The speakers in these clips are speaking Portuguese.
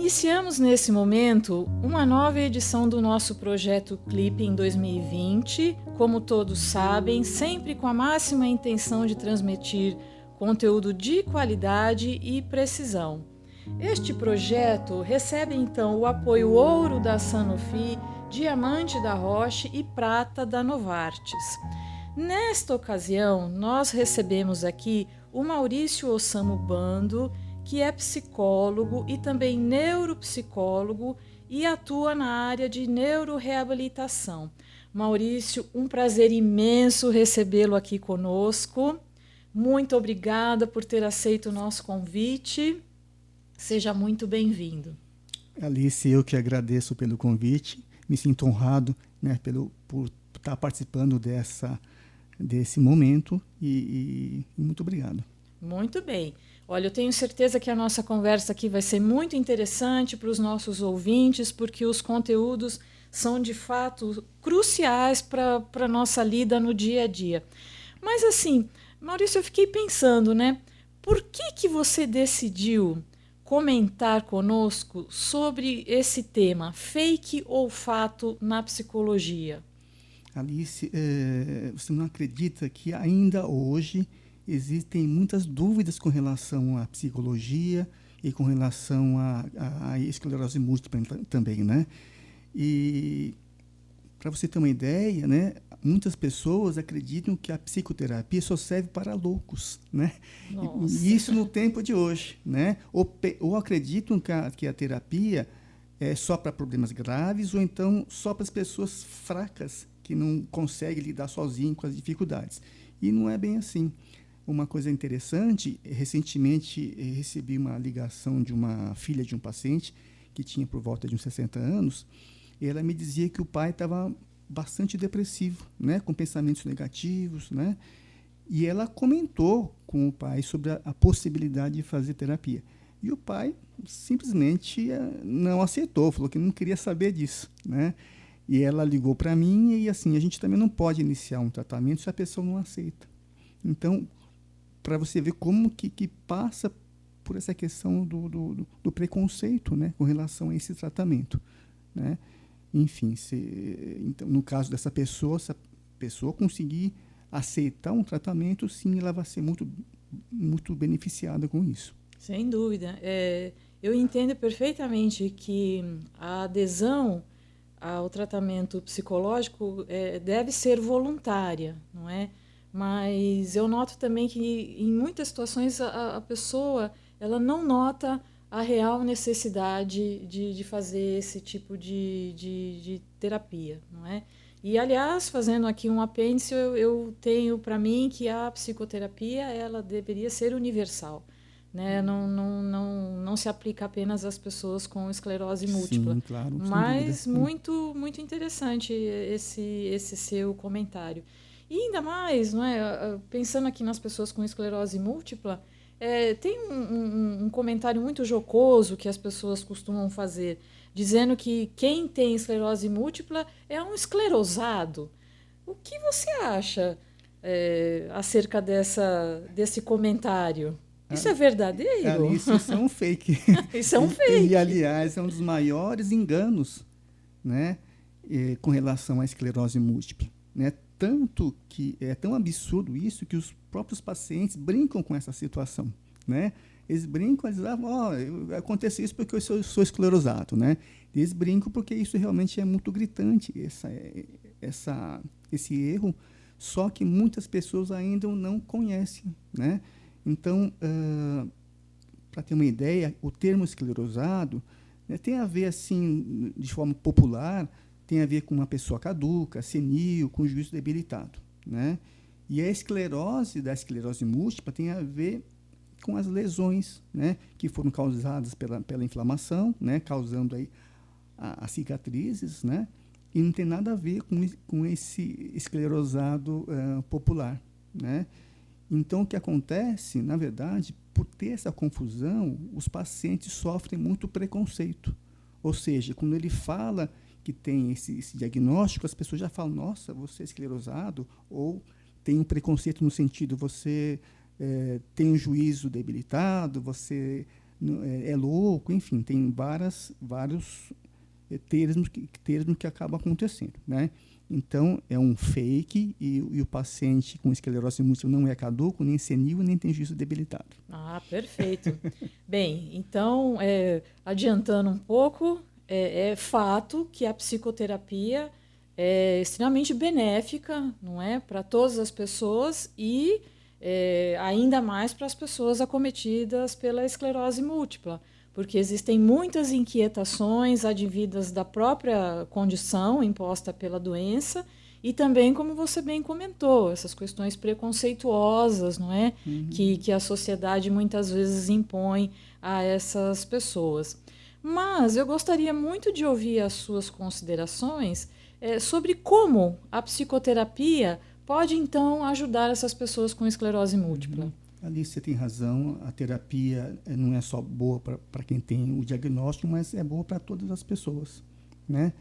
Iniciamos nesse momento uma nova edição do nosso projeto Clipe em 2020, como todos sabem, sempre com a máxima intenção de transmitir conteúdo de qualidade e precisão. Este projeto recebe então o apoio ouro da Sanofi, diamante da Roche e prata da Novartis. Nesta ocasião, nós recebemos aqui o Maurício Osamu Bando, que é psicólogo e também neuropsicólogo e atua na área de neuroreabilitação. Maurício, um prazer imenso recebê-lo aqui conosco. Muito obrigada por ter aceito o nosso convite. Seja muito bem-vindo. Alice, eu que agradeço pelo convite. Me sinto honrado, né, por estar participando desse momento e muito obrigado. Muito bem. Olha, eu tenho certeza que a nossa conversa aqui vai ser muito interessante para os nossos ouvintes, porque os conteúdos são, de fato, cruciais para a nossa lida no dia a dia. Mas, assim, Maurício, eu fiquei pensando, né? Por que você decidiu comentar conosco sobre esse tema, fake ou fato na psicologia? Alice, você não acredita que ainda hoje existem muitas dúvidas com relação à psicologia e com relação à esclerose múltipla também, né? E para você ter uma ideia, né, muitas pessoas acreditam que a psicoterapia só serve para loucos, né? E isso no tempo de hoje, né? Ou acreditam que a terapia é só para problemas graves ou então só para as pessoas fracas que não conseguem lidar sozinhas com as dificuldades. E não é bem assim. Uma coisa interessante, recentemente recebi uma ligação de uma filha de um paciente que tinha por volta de uns 60 anos, e ela me dizia que o pai estava bastante depressivo, né, com pensamentos negativos, né, e ela comentou com o pai sobre a possibilidade de fazer terapia. E o pai simplesmente não aceitou, falou que não queria saber disso, né. E ela ligou para mim e assim, a gente também não pode iniciar um tratamento se a pessoa não aceita. Então, para você ver como que passa por essa questão do preconceito, né, com relação a esse tratamento, né? Enfim, então, no caso dessa pessoa, se a pessoa conseguir aceitar um tratamento, sim, ela vai ser muito, muito beneficiada com isso. Sem dúvida. Eu entendo perfeitamente que a adesão ao tratamento psicológico deve ser voluntária, não é? Mas eu noto também que em muitas situações a pessoa ela não nota a real necessidade de fazer esse tipo de terapia, não é? E, aliás, fazendo aqui um apêndice, eu tenho para mim que a psicoterapia ela deveria ser universal, né? Não se aplica apenas às pessoas com esclerose múltipla. Sim, claro, Mas sem dúvida. muito interessante esse seu comentário. E ainda mais, não é, pensando aqui nas pessoas com esclerose múltipla, tem um comentário muito jocoso que as pessoas costumam fazer, dizendo que quem tem esclerose múltipla é um esclerosado. O que você acha acerca desse comentário? Isso é verdadeiro? Alice, isso é um fake. Isso é um fake. E, aliás, é um dos maiores enganos, né, com relação à esclerose múltipla, né? Tanto que é tão absurdo isso que os próprios pacientes brincam com essa situação, né? Eles brincam, eles dizem, acontece isso porque eu sou esclerosado, né? Eles brincam porque isso realmente é muito gritante, esse erro, só que muitas pessoas ainda não conhecem, né? Então, para ter uma ideia, o termo esclerosado, né, tem a ver, assim, de forma popular, tem a ver com uma pessoa caduca, senil, com juízo debilitado, né? E a esclerose da esclerose múltipla tem a ver com as lesões, né, que foram causadas pela inflamação, né, causando aí as cicatrizes, né? E não tem nada a ver com esse esclerosado popular, né? Então, o que acontece, na verdade, por ter essa confusão, os pacientes sofrem muito preconceito. Ou seja, quando ele fala que tem esse diagnóstico, as pessoas já falam, nossa, você é esclerosado, ou tem um preconceito no sentido, você tem um juízo debilitado, você é louco, enfim, tem vários termos que acabam acontecendo, né? Então, é um fake e o paciente com esclerose múltipla não é caduco, nem senil, nem tem juízo debilitado. Ah, perfeito. Bem, então, adiantando um pouco, é fato que a psicoterapia é extremamente benéfica, não é, para todas as pessoas e ainda mais para as pessoas acometidas pela esclerose múltipla, porque existem muitas inquietações advindas da própria condição imposta pela doença e também, como você bem comentou, essas questões preconceituosas, não é? Que a sociedade muitas vezes impõe a essas pessoas. Mas eu gostaria muito de ouvir as suas considerações sobre como a psicoterapia pode, então, ajudar essas pessoas com esclerose múltipla. Alice, você tem razão, a terapia não é só boa para quem tem o diagnóstico, mas é boa para todas as pessoas, né?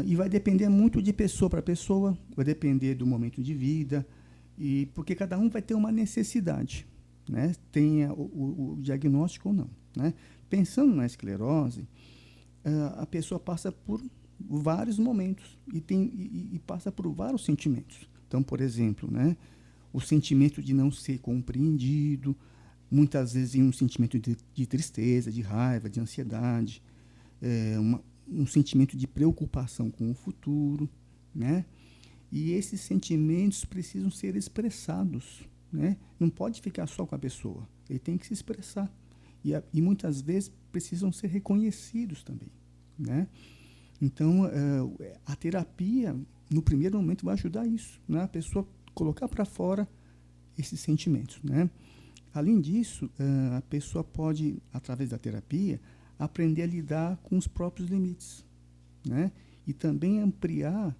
E vai depender muito de pessoa para pessoa, vai depender do momento de vida, porque cada um vai ter uma necessidade, né? Tenha o diagnóstico ou não, né? Pensando na esclerose, a pessoa passa por vários momentos e passa por vários sentimentos. Então, por exemplo, né? O sentimento de não ser compreendido, muitas vezes um sentimento de tristeza, de raiva, de ansiedade, um sentimento de preocupação com o futuro, né? E esses sentimentos precisam ser expressados, né? Não pode ficar só com a pessoa, ele tem que se expressar. E muitas vezes precisam ser reconhecidos também, né? Então, a terapia, no primeiro momento, vai ajudar isso, né? A pessoa colocar para fora esses sentimentos, né? Além disso, a pessoa pode, através da terapia, aprender a lidar com os próprios limites, né? E também ampliar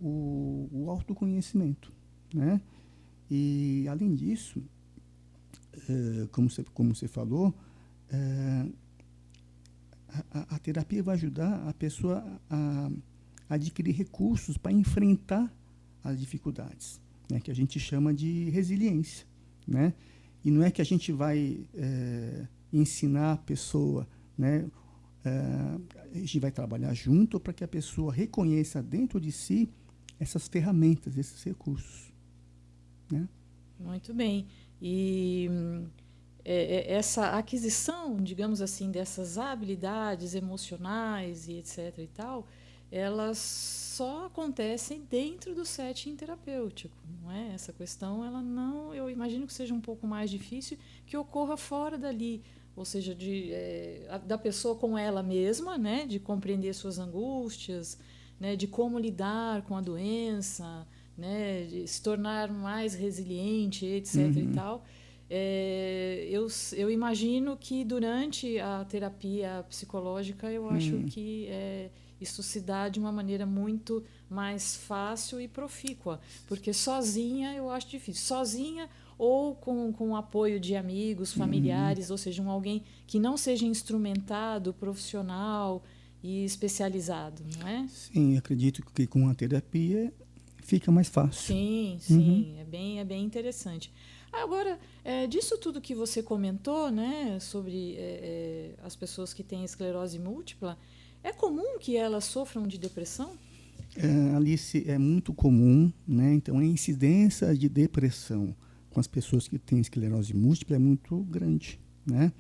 o autoconhecimento, né? E, além disso, como você falou, a terapia vai ajudar a pessoa a adquirir recursos para enfrentar as dificuldades, né, que a gente chama de resiliência, né? E não é que a gente vai ensinar a pessoa, né? A gente vai trabalhar junto para que a pessoa reconheça dentro de si essas ferramentas, esses recursos, né? Muito bem. E essa aquisição, digamos assim, dessas habilidades emocionais e etc. e tal, elas só acontecem dentro do setting terapêutico, não é? Essa questão, ela não, eu imagino que seja um pouco mais difícil que ocorra fora dali, ou seja, da pessoa com ela mesma, né? De compreender suas angústias, né? De como lidar com a doença, né? De se tornar mais resiliente, etc. e tal. Eu imagino que durante a terapia psicológica, eu acho que isso se dá de uma maneira muito mais fácil e profícua, porque sozinha eu acho difícil. Sozinha ou com o apoio de amigos, familiares, ou seja, alguém que não seja instrumentado, profissional e especializado, não é? Sim, acredito que com a terapia fica mais fácil. Sim, é bem interessante. Agora, disso tudo que você comentou, né, sobre as pessoas que têm esclerose múltipla, é comum que elas sofram de depressão? Alice, é muito comum, né? Então, a incidência de depressão com as pessoas que têm esclerose múltipla é muito grande, né?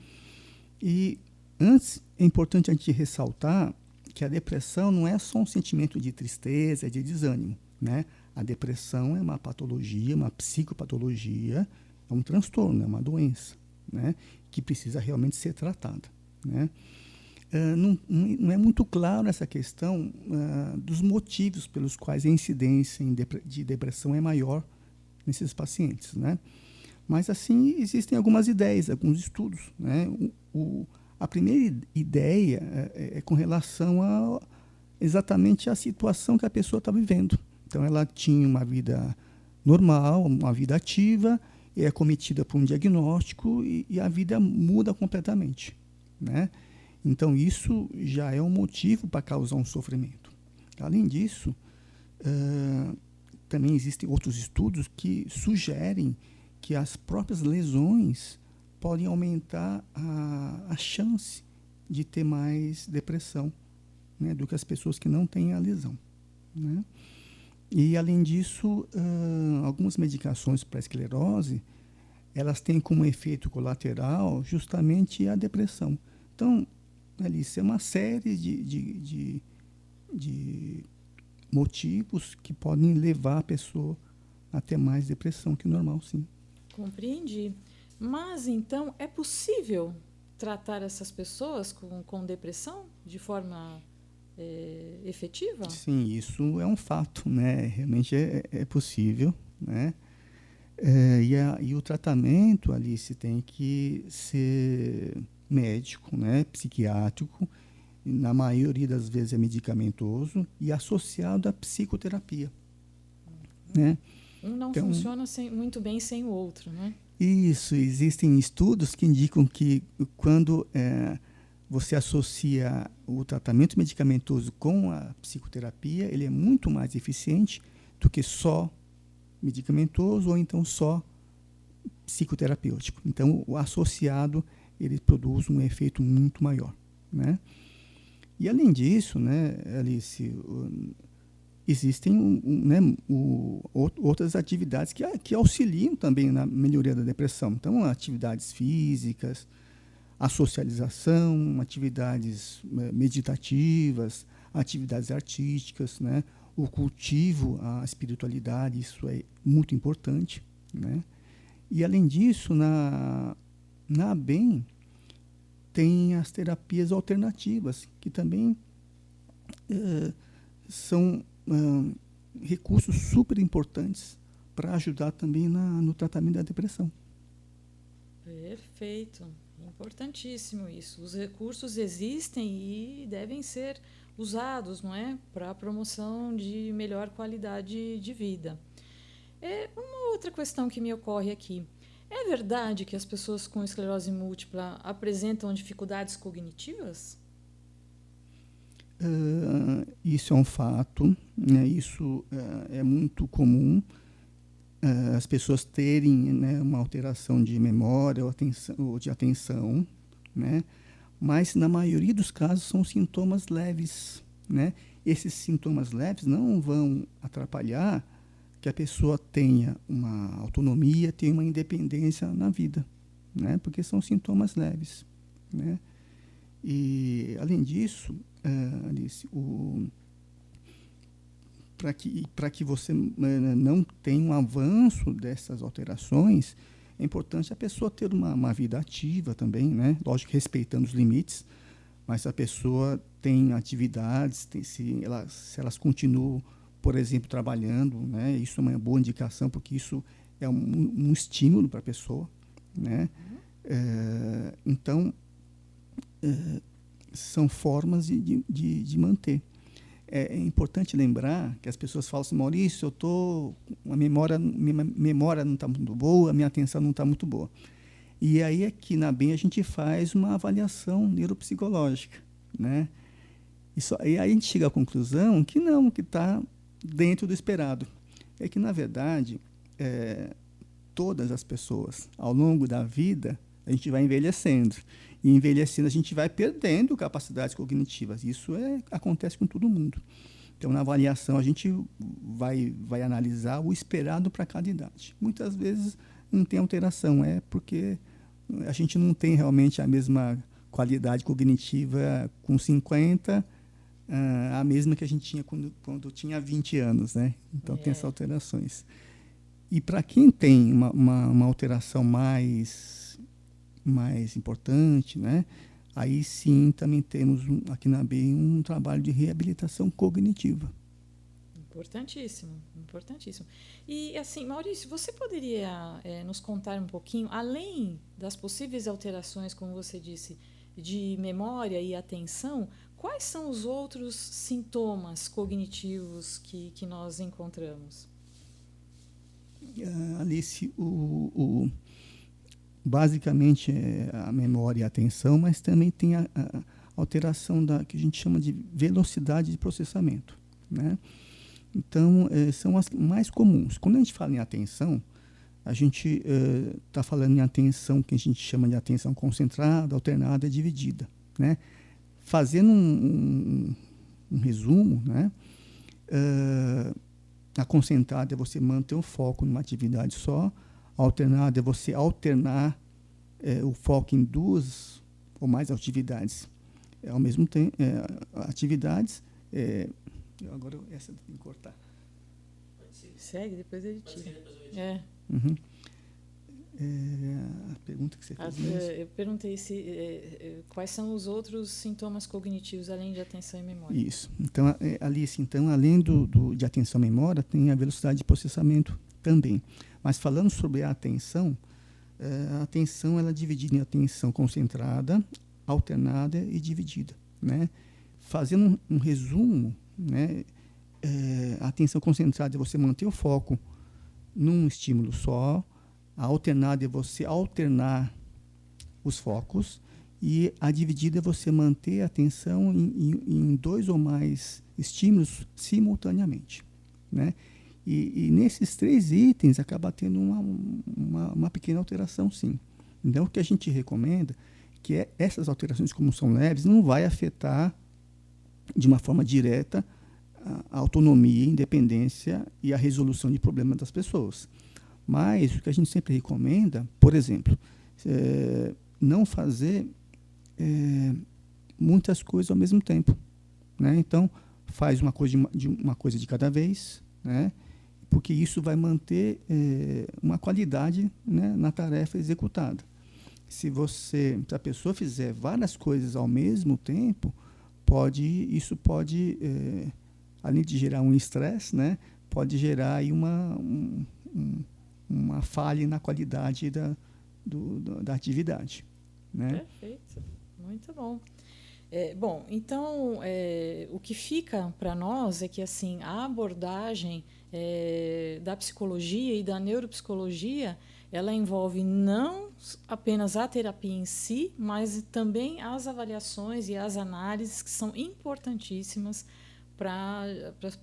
E antes, é importante a gente ressaltar que a depressão não é só um sentimento de tristeza, de desânimo, né? A depressão é uma patologia, uma psicopatologia, é um transtorno, é uma doença, né? Que precisa realmente ser tratada, né? Não é muito claro essa questão dos motivos pelos quais a incidência de depressão é maior nesses pacientes, né? Mas, assim, existem algumas ideias, alguns estudos, né? A primeira ideia é com relação exatamente à situação que a pessoa está vivendo. Então, ela tinha uma vida normal, uma vida ativa, é acometida por um diagnóstico e a vida muda completamente, né? Então, isso já é um motivo para causar um sofrimento. Além disso, também existem outros estudos que sugerem que as próprias lesões podem aumentar a chance de ter mais depressão, né, do que as pessoas que não têm a lesão, né? E, além disso, algumas medicações para a esclerose, elas têm como efeito colateral justamente a depressão. Então, Alice, é uma série de motivos que podem levar a pessoa a ter mais depressão que o normal, sim. Compreendi. Mas, então, é possível tratar essas pessoas com depressão de forma efetiva? Sim, isso é um fato, né? Realmente é possível, né? E o tratamento, Alice, tem que ser médico, né? Psiquiátrico, na maioria das vezes é medicamentoso e associado à psicoterapia, né? Um não Então, funciona muito bem sem o outro, né? isso, existem estudos que indicam que quando você associa o tratamento medicamentoso com a psicoterapia, ele é muito mais eficiente do que só medicamentoso ou então só psicoterapêutico. Então, o associado, ele produz um efeito muito maior, né? E, além disso, né, Alice, existem outras atividades que auxiliam também na melhoria da depressão. Então, atividades físicas, a socialização, atividades meditativas, atividades artísticas, né? O cultivo, a espiritualidade, isso é muito importante, né? E, além disso, na ABEM tem as terapias alternativas, que também são recursos super importantes para ajudar também no tratamento da depressão. Perfeito. Importantíssimo isso. Os recursos existem e devem ser usados, não é? Para a promoção de melhor qualidade de vida. Uma outra questão que me ocorre aqui. É verdade que as pessoas com esclerose múltipla apresentam dificuldades cognitivas? Isso é um fato, né? Isso é muito comum, as pessoas terem, né, uma alteração de memória ou de atenção, né? Mas, na maioria dos casos, são sintomas leves, né? Esses sintomas leves não vão atrapalhar que a pessoa tenha uma autonomia, tenha uma independência na vida, né? Porque são sintomas leves, né? E, além disso, Alice, para que você não tenha um avanço dessas alterações, é importante a pessoa ter uma vida ativa também, né? Lógico, respeitando os limites, mas se a pessoa tem atividades, se elas continuam, por exemplo, trabalhando, né? Isso é uma boa indicação, porque isso é um estímulo para a pessoa, né? Então, são formas de manter. É importante lembrar que as pessoas falam assim: Maurício, minha memória não está muito boa, a minha atenção não está muito boa. E aí aqui na BEM a gente faz uma avaliação neuropsicológica, né? E aí a gente chega à conclusão que não, que está dentro do esperado. É que, na verdade, todas as pessoas, ao longo da vida, a gente vai envelhecendo. E, envelhecendo, a gente vai perdendo capacidades cognitivas. Isso acontece com todo mundo. Então, na avaliação, a gente vai analisar o esperado para cada idade. Muitas vezes não tem alteração, porque a gente não tem realmente a mesma qualidade cognitiva com 50, a mesma que a gente tinha quando tinha 20 anos, né? Então, tem essas alterações. E, para quem tem uma alteração mais importante, né? Aí sim também temos aqui na BEM um trabalho de reabilitação cognitiva. Importantíssimo, importantíssimo. E, assim, Maurício, você poderia nos contar um pouquinho, além das possíveis alterações, como você disse, de memória e atenção, quais são os outros sintomas cognitivos que nós encontramos? Alice, basicamente é a memória e a atenção, mas também tem a alteração que a gente chama de velocidade de processamento, né? Então, são as mais comuns. Quando a gente fala em atenção, a gente está falando em atenção que a gente chama de atenção concentrada, alternada e dividida, né? Fazendo um resumo, né? A concentrada é você manter o foco numa atividade só, a alternada é você alternar o foco em duas ou mais atividades ao mesmo tempo, atividades. Agora essa tem que cortar. Segue, depois ele tira. Uhum. A pergunta que você fez mesmo? Eu perguntei quais são os outros sintomas cognitivos além de atenção e memória. Isso. Então, Alice, além de atenção e memória, tem a velocidade de processamento também. Mas falando sobre a atenção ela é dividida em atenção concentrada, alternada e dividida, né? Fazendo um resumo, né? A atenção concentrada é você manter o foco num estímulo só, a alternada é você alternar os focos e a dividida é você manter a atenção em dois ou mais estímulos simultaneamente, né? E nesses 3 itens acaba tendo uma pequena alteração, sim. Então, o que a gente recomenda que essas alterações, como são leves, não vai afetar de uma forma direta a autonomia, a independência e a resolução de problemas das pessoas. Mas o que a gente sempre recomenda, por exemplo, não fazer muitas coisas ao mesmo tempo, né? Então, faz uma coisa de cada vez, né? Porque isso vai manter uma qualidade, né, na tarefa executada. Se a pessoa fizer várias coisas ao mesmo tempo, isso pode, além de gerar um estresse, né, pode gerar aí uma falha na qualidade da atividade, né? Perfeito, muito bom. Bom, então, o que fica para nós é que assim, a abordagem da psicologia e da neuropsicologia, ela envolve não apenas a terapia em si, mas também as avaliações e as análises que são importantíssimas para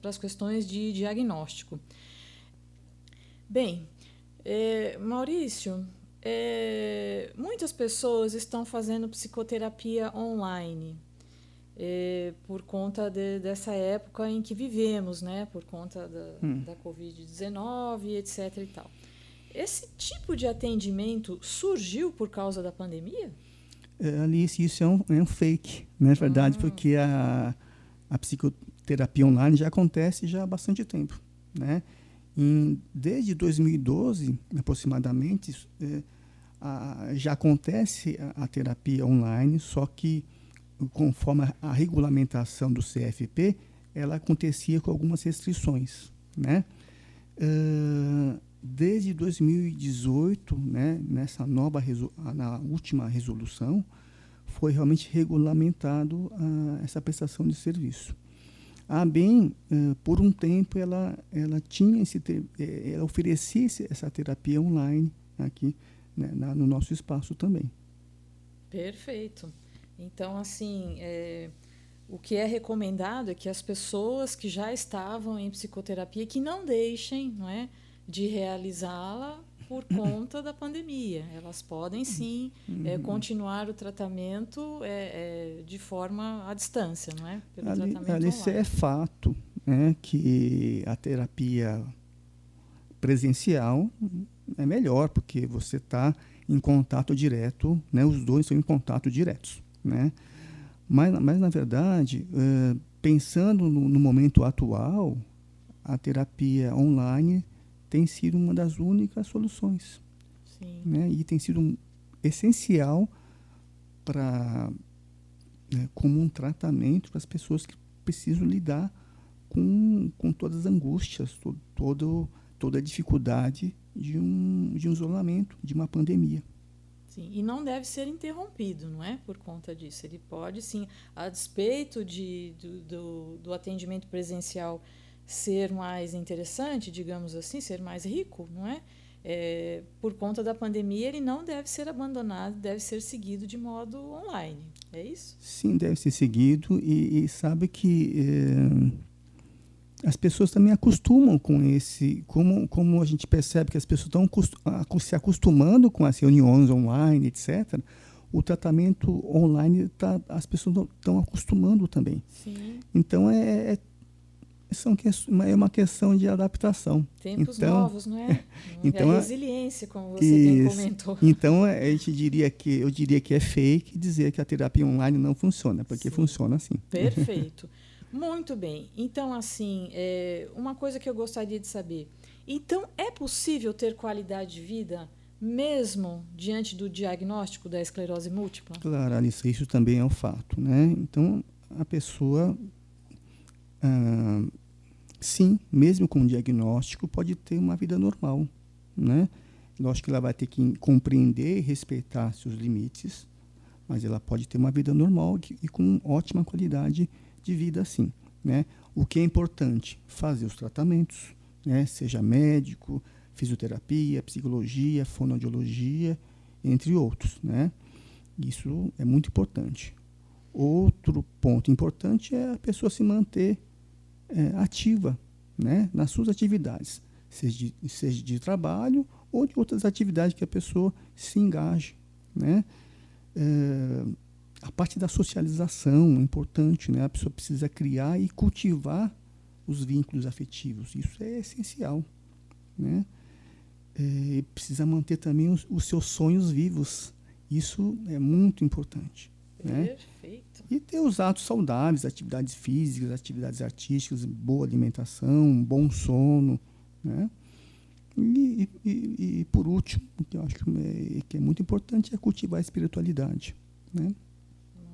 as questões de diagnóstico. Bem, Maurício, muitas pessoas estão fazendo psicoterapia online por conta dessa época em que vivemos, né? Por conta da Covid-19, etc. e tal. Esse tipo de atendimento surgiu por causa da pandemia? Alice, isso é um fake, na verdade, porque a psicoterapia online já acontece já há bastante tempo, né? Desde 2012, aproximadamente, já acontece a terapia online, só que conforme a regulamentação do CFP, ela acontecia com algumas restrições, né? Desde 2018, né, na última resolução, foi realmente regulamentado essa prestação de serviço. A ABEM, por um tempo, ela oferecia essa terapia online aqui, né, no nosso espaço também. Perfeito. Então, assim, o que é recomendado é que as pessoas que já estavam em psicoterapia, que não deixem, não é, de realizá-la por conta da pandemia. Elas podem, sim, continuar o tratamento de forma à distância, não é? Pelo tratamento Alice, online. é fato, né, que a terapia presencial é melhor, porque você está em contato direto, né, os dois estão em contato diretos, né? Mas na verdade, pensando no momento atual, a terapia online tem sido uma das únicas soluções. Sim. Né? E tem sido essencial como um tratamento para as pessoas que precisam lidar com todas as angústias, toda a dificuldade de um isolamento, de uma pandemia. Sim, e não deve ser interrompido, não é? Por conta disso. Ele pode, sim, a despeito do atendimento presencial ser mais interessante, digamos assim, ser mais rico, não é? Por conta da pandemia, ele não deve ser abandonado, deve ser seguido de modo online. É isso? Sim, deve ser seguido. E sabe que as pessoas também acostumam com esse, como a gente percebe que as pessoas estão se acostumando com as reuniões online, etc., o tratamento online, as pessoas estão acostumando também. Sim. Então, é uma questão de adaptação. Tempos então, novos, não é? Então, a resiliência, como você bem comentou. Então, eu diria que é fake dizer que a terapia online não funciona, porque sim, funciona sim. Perfeito. Muito bem. Então, assim, uma coisa que eu gostaria de saber. Então, é possível ter qualidade de vida mesmo diante do diagnóstico da esclerose múltipla? Claro, Alice, isso também é um fato, né? Então, a pessoa, sim, mesmo com o diagnóstico, pode ter uma vida normal, né? Lógico que ela vai ter que compreender e respeitar seus limites, mas ela pode ter uma vida normal e com ótima qualidade de vida, sim, né? O que é importante? Fazer os tratamentos, né? Seja médico, fisioterapia, psicologia, fonoaudiologia, entre outros, né? Isso é muito importante. Outro ponto importante é a pessoa se manter ativa, né? Nas suas atividades, seja de trabalho ou de outras atividades que a pessoa se engaje, né? A parte da socialização é importante, né? A pessoa precisa criar e cultivar os vínculos afetivos. Isso é essencial, né? Precisa manter também os seus sonhos vivos. Isso é muito importante. Perfeito. Né? E ter os atos saudáveis, atividades físicas, atividades artísticas, boa alimentação, bom sono, né? E por último, o que eu acho que é muito importante é cultivar a espiritualidade, né?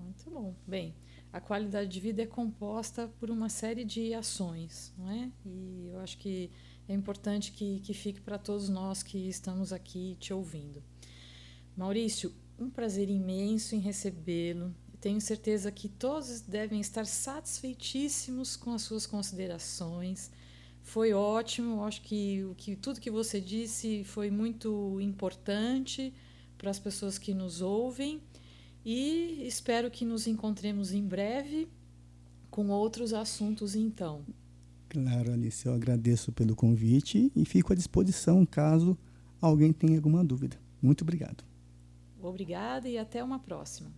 Muito bom. Bem, a qualidade de vida é composta por uma série de ações, não é? E eu acho que é importante que fique para todos nós que estamos aqui te ouvindo. Maurício, um prazer imenso em recebê-lo. Tenho certeza que todos devem estar satisfeitíssimos com as suas considerações. Foi ótimo, acho que tudo que você disse foi muito importante para as pessoas que nos ouvem e espero que nos encontremos em breve com outros assuntos então. Claro, Alice, eu agradeço pelo convite e fico à disposição caso alguém tenha alguma dúvida. Muito obrigado. Obrigada e até uma próxima.